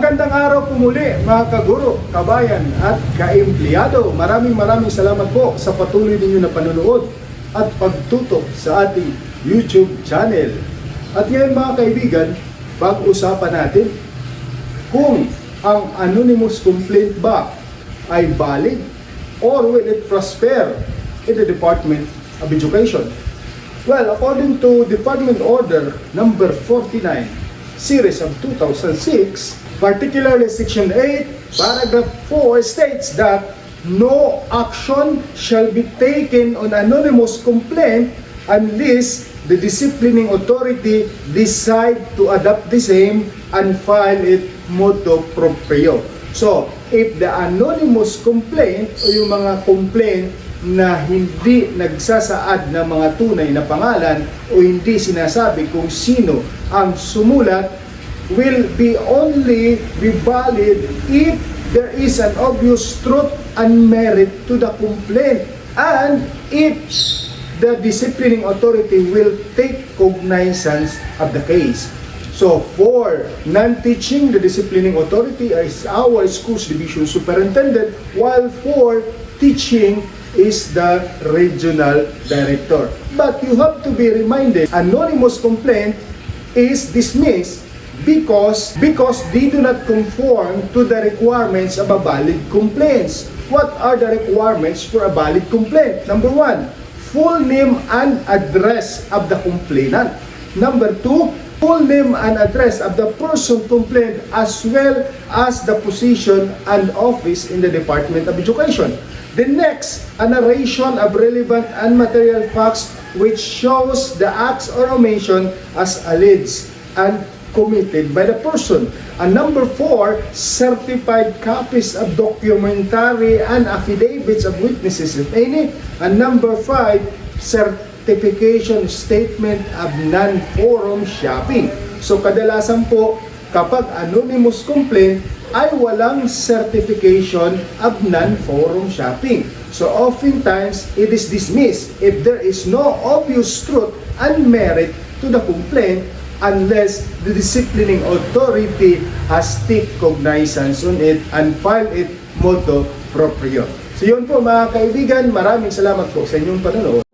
Magandang araw po muli mga kaguro, kabayan at kaempleyado. Maraming salamat po sa patuloy ninyo na panonood at pagtutok sa ating YouTube channel. At ngayon mga kaibigan, pag-usapan natin kung ang anonymous complaint ba ay valid or will it prosper in the Department of Education. Well, according to Department Order number 49, series of 2006, particularly Section 8, Paragraph 4 states that no action shall be taken on anonymous complaint unless the disciplining authority decide to adopt the same and file it motu proprio. So, if the anonymous complaint o yung mga complaint na hindi nagsasaad ng mga tunay na pangalan o hindi sinasabi kung sino ang sumulat, will be only be valid if there is an obvious truth and merit to the complaint and if the disciplining authority will take cognizance of the case. So for non-teaching, the disciplining authority is our school's division superintendent, while for teaching is the regional director. But you have to be reminded, anonymous complaint is dismissed because they do not conform to the requirements of a valid complaint. What are the requirements for a valid complaint? Number 1, full name and address of the complainant. Number 2, full name and address of the person complained as well as the position and office in the Department of Education. The next, a narration of relevant and material facts which shows the acts or omission as alleged and committed by the person. And number 4, certified copies of documentary and affidavits of witnesses if any. And number 5, certification statement of non-forum shopping. So kadalasan po, kapag anonymous complaint, ay walang certification of non-forum shopping. So oftentimes, it is dismissed if there is no obvious truth and merit to the complaint unless the disciplining authority has take cognizance on it and file it motu proprio. So yun po mga kaibigan, maraming salamat po sa inyong panonood.